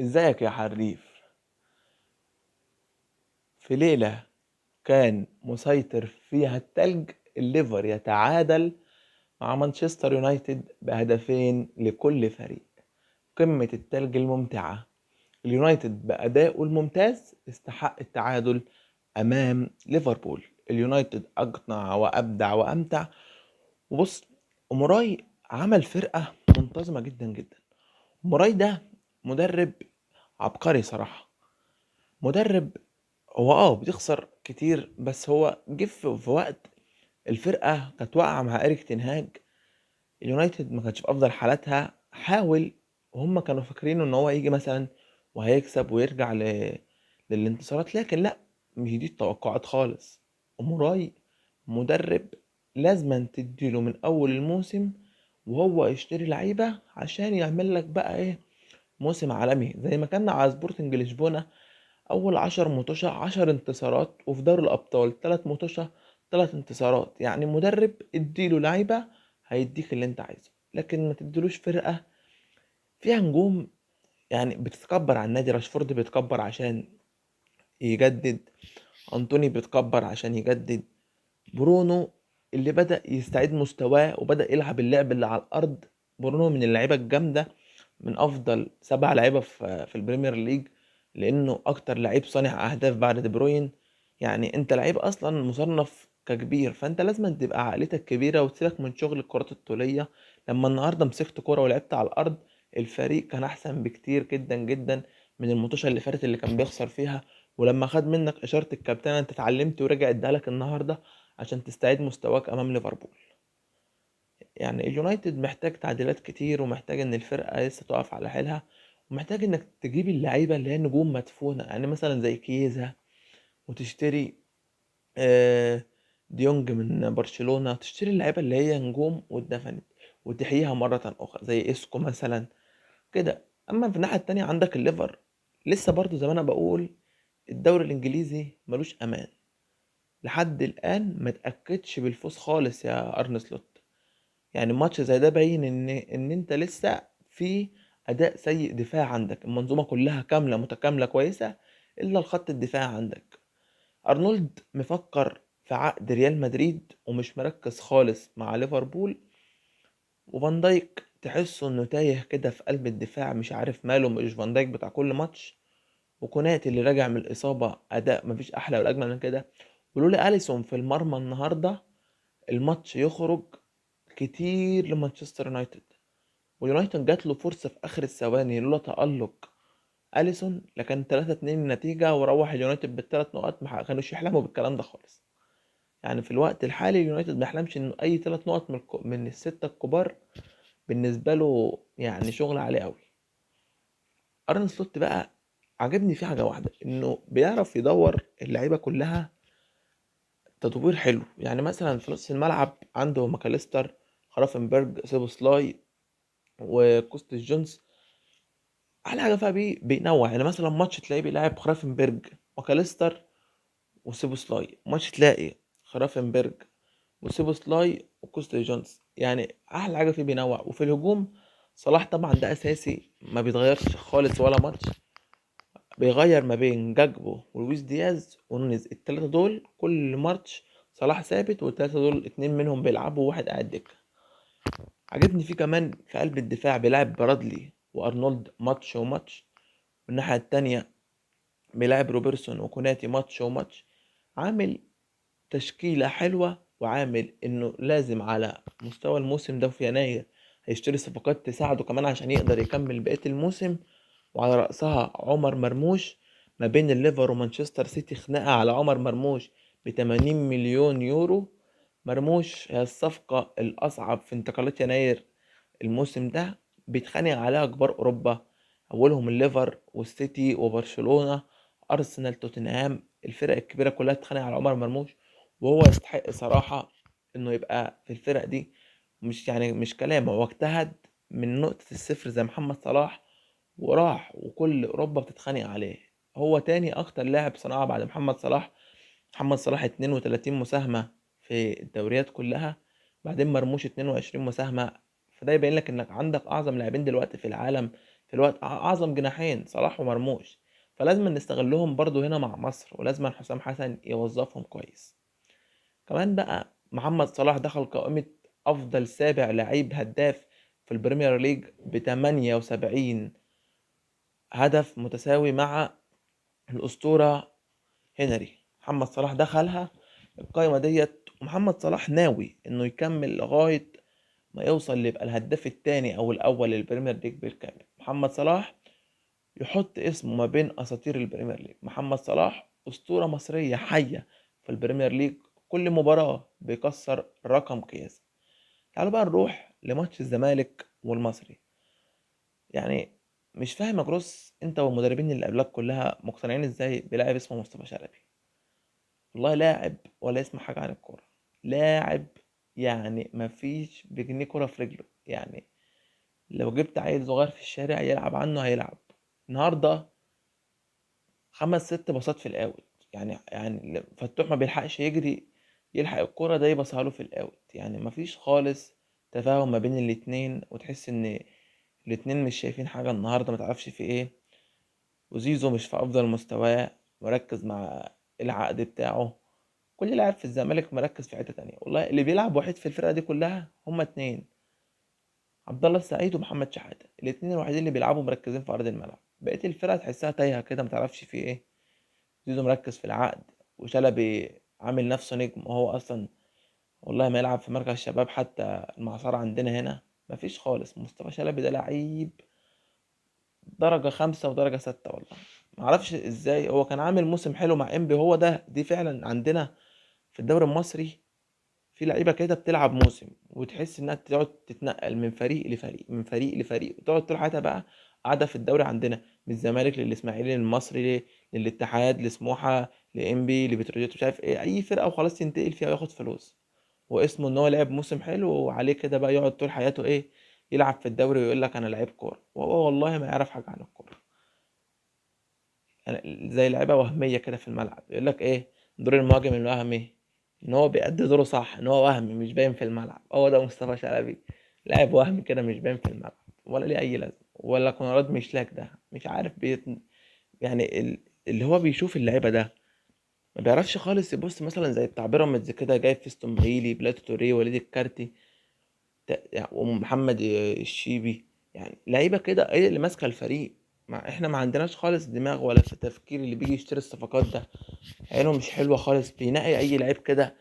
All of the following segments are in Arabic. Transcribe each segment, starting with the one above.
ازيك يا حريف؟ في ليلة كان مسيطر فيها التلج، الليفر يتعادل مع مانشستر يونايتد بهدفين لكل فريق. قمة التلج الممتعة. اليونايتد بأدائه الممتاز استحق التعادل أمام ليفربول. اليونايتد أقنع وأبدع وأمتع. وبص، أموراي عمل فرقة منتظمة جدا جدا. أموراي ده مدرب عبقري صراحة. مدرب هو بتخسر كتير، بس هو جه في وقت الفرقة كانت واقعة مع إيريك تنهاج. اليونايتد ما كانتش في أفضل حالاتها، حاول وهم كانوا فاكرين إن هو يجي مثلا وهيكسب ويرجع للانتصارات، لكن لا، مش دي التوقعات خالص. أموراي مدرب لازم تديله من أول الموسم وهو يشتري لعيبة عشان يعمل لك بقى إيه، موسم عالمي زي ما كان مع سبورتنج لشبونة. اول 10 متوشة 10 انتصارات، وفي دوري الابطال 3 متوشة 3 انتصارات. يعني مدرب اديله لعيبة هيديك اللي انت عايزه، لكن ما تديلوش فرقة فيها نجوم يعني بتتكبر على النادي. راشفورد بيتكبر عشان يجدد، انطوني بيتكبر عشان يجدد، برونو اللي بدأ يستعيد مستواه وبدأ يلعب اللعب اللي على الارض. برونو من اللعيبة الجامدة، من افضل 7 لعيبه في البريمير ليج، لانه اكتر لعيب صانع اهداف بعد دي بروين. يعني انت لعيب اصلا مصنف ككبير، فانت لازم تبقى عقليتك كبيره وتسيبك من شغل الكرات الطوليه. لما النهارده مسكت كوره ولعبت على الارض، الفريق كان احسن بكتير جدا جدا من الماتشات اللي فاتت اللي كان بيخسر فيها. ولما خد منك اشاره الكابتن انت اتعلمت ورجع اداها لك النهارده عشان تستعيد مستواك امام ليفربول. يعني اليونايتد محتاج تعديلات كتير، ومحتاج ان الفرقة لسه تقف على حيلها، ومحتاج انك تجيب اللعيبة اللي هي نجوم مدفونة، يعني مثلا زي كيزا، وتشتري ديونج من برشلونة، تشتري اللعيبة اللي هي نجوم واتدفنت وتحييها مرة أخرى زي إسكو مثلا كده. أما في الناحية التانية عندك الليفر، لسه برضو زي ما أنا بقول، الدوري الإنجليزي ملوش أمان. لحد الآن ما تأكدش بالفوز خالص يا أرن سلوت. يعني ماتش زي ده باين ان انت لسه في اداء سيء دفاع عندك. المنظومه كلها كامله متكامله كويسه الا الخط الدفاع عندك. ارنولد مفكر في عقد ريال مدريد ومش مركز خالص مع ليفربول. وفان دايك تحسه انه تايه كده في قلب الدفاع، مش عارف ماله، مش فان دايك بتاع كل ماتش. وكوناتي اللي راجع من الاصابه اداء مفيش احلى ولا اجمل من كده. ولولا اليسون في المرمى النهارده الماتش يخرج كتير لمانشستر يونايتد. ويونايتد جات له فرصة في آخر الثواني لولا تألق أليسون لكان 3-2 النتيجة، وروح اليونايتد بال3 نقط. ما كانوش يحلموا بالكلام ده خالص. يعني في الوقت الحالي اليونايتد ما يحلمش إنه أي 3 نقط من الستة الكبار بالنسبة له يعني شغل عالي قوي. أرن سلوت بقى عجبني فيه حاجة واحدة، إنه بيعرف يدور اللعيبة كلها تدوير حلو. يعني مثلا في نص الملعب عنده ماكاليستر، خرافنبرج، سيبوسلاي، وكوستس جونز. احلى حاجه فيها بينوع. يعني مثلا ماتش تلاقيه بيلعب خرافنبرج وكاليستر وسيبوسلاي، ماتش تلاقي خرافنبرج وسيبوسلاي وكوستي جونز. يعني احلى حاجه فيه بينوع. وفي الهجوم صلاح طبعا ده اساسي ما بيتغيرش خالص ولا ماتش. بيغير ما بين جاكبو ولويس دياز ونونيز، التلاتة دول كل ماتش صلاح ثابت، والتلاتة دول 2 منهم بيلعبوا وواحد قاعد دكة. عجبني فيه كمان في قلب الدفاع بيلعب برادلي وارنولد ماتش وماتش، والناحية التانية بيلعب روبرتسون وكوناتي ماتش وماتش. عامل تشكيلة حلوة، وعامل انه لازم على مستوى الموسم ده في يناير هيشتري صفقات تساعده كمان عشان يقدر يكمل بقية الموسم. وعلى رأسها عمر مرموش. ما بين الليفر ومانشستر سيتي خناقة على عمر مرموش ب80 مليون يورو. مرموش هي الصفقة الأصعب في انتقالات يناير الموسم ده. بيتخانق عليها كبار أوروبا، أولهم الليفر والسيتي وبرشلونة، أرسنال، توتنهام. الفرق الكبيرة كلها بتتخانق على عمر مرموش، وهو يستحق صراحة إنه يبقى في الفرق دي. مش يعني مش كلام، هو اجتهد من نقطة الصفر زي محمد صلاح وراح، وكل أوروبا بتتخانق عليه. هو تاني أكتر لاعب صناعة بعد محمد صلاح. محمد صلاح 32 مساهمة في الدوريات كلها، بعدين مرموش 22 مساهمة. فده يبين لك انك عندك اعظم لاعبين دلوقتي في العالم في الوقت اعظم جناحين صلاح ومرموش، فلازم نستغلهم برضو هنا مع مصر، ولازم حسام حسن يوظفهم كويس. كمان بقى محمد صلاح دخل قائمة افضل سابع لعيب هداف في البريمير ليج ب 78 هدف متساوي مع الأسطورة هنري. محمد صلاح دخلها القائمة ديت، ومحمد صلاح ناوي انه يكمل لغاية ما يوصل يبقى الهداف التاني او الاول للبريمير ليج بالكامل. محمد صلاح يحط اسمه ما بين اساطير البريمير ليج. محمد صلاح اسطورة مصرية حية في البريمير ليج، كل مباراة بيكسر رقم قياسي. تعالوا بقى نروح لماتش الزمالك والمصري. يعني مش فاهم يا جروس، انت والمدربين اللي قبلك كلها مقتنعين ازاي بلاعب اسمه مصطفى شلبي؟ والله لاعب ولا يسمع حاجة عن الكورة. لاعب يعني مفيش بجنيه كورة في رجله. يعني لو جبت عيل صغير في الشارع يلعب عنه هيلعب. النهارده 5 6 باصات في الاوت. يعني فتوح ما بيلحقش يجري يلحق الكورة ده يبصها له في الاوت. يعني مفيش خالص تفاهم ما بين الاتنين، وتحس ان الاتنين مش شايفين حاجة النهارده، ما تعرفش في ايه. وزيزو مش في افضل مستواه، مركز مع العقد بتاعه. كل لاعب في الزمالك مركز في حتة تانية. والله اللي بيلعب وحيد في الفرقة دي كلها هما اتنين، عبد الله السعيد ومحمد شحاتة. الاتنين الوحيدين اللي بيلعبوا مركزين في ارض الملعب. بقية الفرقة تحسها تايهة كده، ما تعرفش في ايه. زيزو مركز في العقد، وشلبي عامل نفسه نجم وهو اصلا والله ما يلعب في مركز شباب. حتى المعصرة عندنا هنا مفيش خالص. مصطفى شلبي ده لعيب درجة 5 ودرجة 6 والله. معرفش ازاي هو كان عامل موسم حلو مع انبي. هو ده دي فعلا عندنا في الدوري المصري في لعيبه كده بتلعب موسم وتحس انها تقعد تتنقل من فريق لفريق من فريق لفريق، وتقعد طول حياتها بقى قاعده في الدوري عندنا، من الزمالك للاسماعيلي للمصري للاتحاد لسموحه لانبي لبتروجيت مش عارف ايه، اي فرقه وخلاص ينتقل فيها وياخد فلوس، واسمه ان هو لعب موسم حلو، وعليه كده بقى يقعد طول حياته ايه، يلعب في الدوري ويقول لك انا لعيب كوره، وهو والله ما يعرف حاجه عن الكوره. يعني زي لعيبه وهميه كده في الملعب، يقول لك ايه دور المهاجم الوهمي، ان هو بيأدي دوره صح، ان هو وهمي مش باين في الملعب. هو ده مصطفى شلبي، لاعب وهمي كده مش باين في الملعب ولا ليه اي لازمه. ولا كونراد مشلاك ده مش عارف يعني اللي هو بيشوف اللعيبه ده ما بيعرفش خالص يبص. مثلا زي بتاع بيراميدز كده، جايب فيستون مايلي بلاتو توريه وليد الكارتي يعني ومحمد الشيبي. يعني لعيبه كده ايه اللي ماسكه الفريق. احنا ما عندناش خالص دماغ ولا في تفكير اللي بيجي يشتري الصفقات ده. عينه مش حلوه خالص، بينقي اي لعيب كده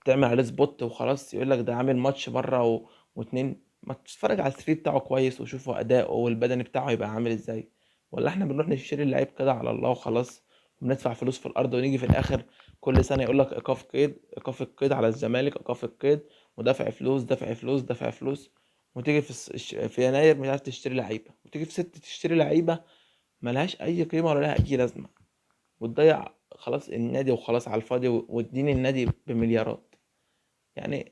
تعمل عليه سبوت وخلاص، يقول لك ده عامل ماتش بره واتنين. ما تتفرج على السي في بتاعه كويس وشوفوا اداؤه والبدني بتاعه يبقى عامل ازاي. ولا احنا بنروح نشتري اللعيب كده على الله وخلاص، وبندفع فلوس في الارض، ونيجي في الاخر كل سنه يقول لك ايقاف قيد ايقاف القيد على الزمالك، ايقاف القيد ودفع فلوس دفع فلوس دفع فلوس. وتيجي في يناير مش عارف تشتري لعيبه، وتيجي في 6 تشتري لعيبه ملهاش اي قيمه ولا لها اي لازمه، وتضيع خلاص النادي وخلاص على الفاضي، وتدين النادي بمليارات. يعني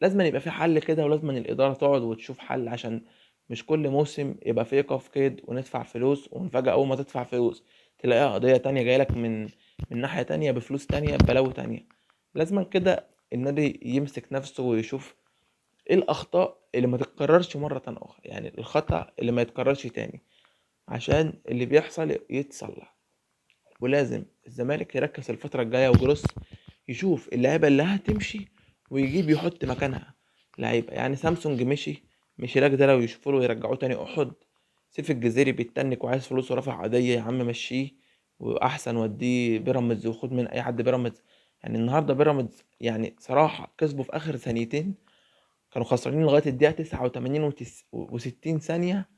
لازم يبقى في حل كده، ولازم الإدارة تقعد وتشوف حل، عشان مش كل موسم يبقى فيه إيقاف قيد وندفع فلوس، ونفاجأ أول ما تدفع فلوس تلاقيها قضية تانية جايلك من ناحية تانية بفلوس تانية ببلاوي تانية. لازم كده النادي يمسك نفسه ويشوف ايه الأخطاء اللي ما تتكررش مرة أخرى، يعني الخطأ اللي ما يتكررش تاني، عشان اللي بيحصل يتصلح. ولازم الزمالك يركز الفترة الجاية وجروس يشوف اللعيبة اللي هتمشي، ويجيب يحط مكانها لعيبة. يعني سامسونج مشي راك ده، لو يشوفوا له يرجعوه تاني أحد. سيف الجزيري بيتنك وعايز فلوس ورافع قضية، يا عم مشيه وأحسن وديه بيراميدز، وخد من أي حد بيراميدز. يعني النهاردة بيراميدز يعني صراحة كسبوا في آخر ثانيتين، كانوا خسرانين لغاية الدقيقة 89 و60 ثانية،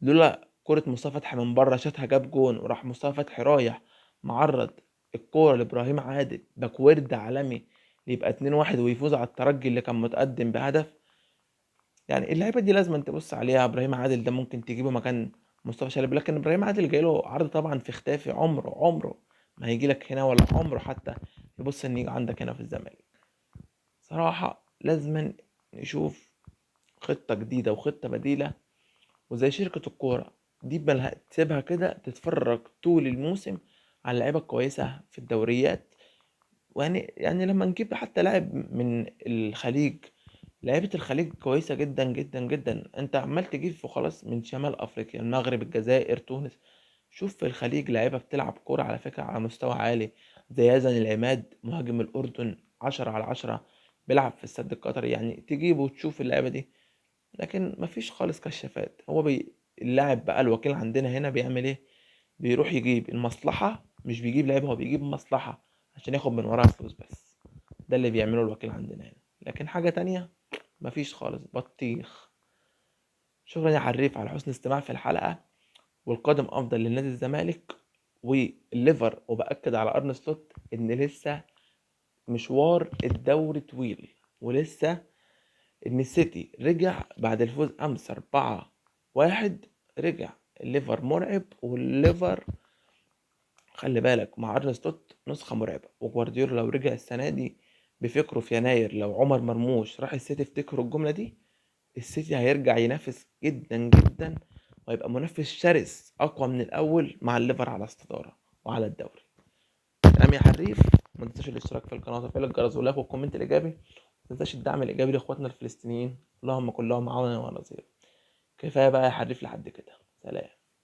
لولا كرة مصطفى فتحي من بره شاتها جاب جون، وراح مصطفى فتحي رايح معرض الكورة لإبراهيم عادل باكورد عالمي، اللي يبقى 2-1 ويفوز على الترجي اللي كان متقدم بهدف. يعني اللعيبة دي لازم تبص عليها. إبراهيم عادل ده ممكن تجيبه مكان مصطفى شلبي، لكن إبراهيم عادل جايله عرض طبعا في ختافي، عمره ما هيجي لك هنا، ولا عمره حتى يبص إن يجي عندك هنا في الزمالك. صراحة لازم نشوف خطة جديدة وخطة بديلة. وزي شركة الكورة دي بل تسيبها كده تتفرج طول الموسم على اللعيبة الكويسة في الدوريات. يعني لما نجيب حتى لاعب من الخليج لعيبة الخليج كويسة جدا جدا جدا. انت عمال تجيب وخلاص من شمال افريقيا، المغرب، الجزائر، تونس. شوف في الخليج لعيبة بتلعب كورة على فكرة على مستوى عالي، زي يزن العماد مهاجم الأردن، 10/10، بيلعب في السد القطري. يعني تجيبه وتشوف اللعيبة دي، لكن مفيش خالص كشافات. اللاعب بقى الوكيل عندنا هنا بيعمل ايه؟ بيروح يجيب المصلحة، مش بيجيب لعيبة، هو بيجيب مصلحة عشان ياخد من وراها فلوس بس. ده اللي بيعمله الوكيل عندنا هنا، لكن حاجة تانية مفيش خالص، بطيخ. شكرا يا حريف على حسن الاستماع في الحلقة، والقادم أفضل لنادي الزمالك والليفر. وبأكد على أرن سلوت إن لسه مشوار الدوري طويل، ولسه إن السيتي رجع بعد الفوز أمس 4-1. رجع الليفر مرعب، والليفر خلي بالك مع أرن سلوت نسخة مرعبة. وجوارديولا لو رجع السنة دي بفكره في يناير، لو عمر مرموش راح السيتي، افتكروا الجملة دي، السيتي هيرجع ينافس جدا جدا، وهيبقى منافس شرس اقوى من الاول مع الليفر على الصداره وعلى الدوري. كلام يا حريف. ما تنساش الاشتراك في القناه وتفعيل الجرس ولايك والكومنت الايجابي. ما تنساش الدعم الايجابي لاخواتنا الفلسطينيين، اللهم كن لهم عونا ونصيرا. كفايه بقى يا حريف لحد كده. سلام.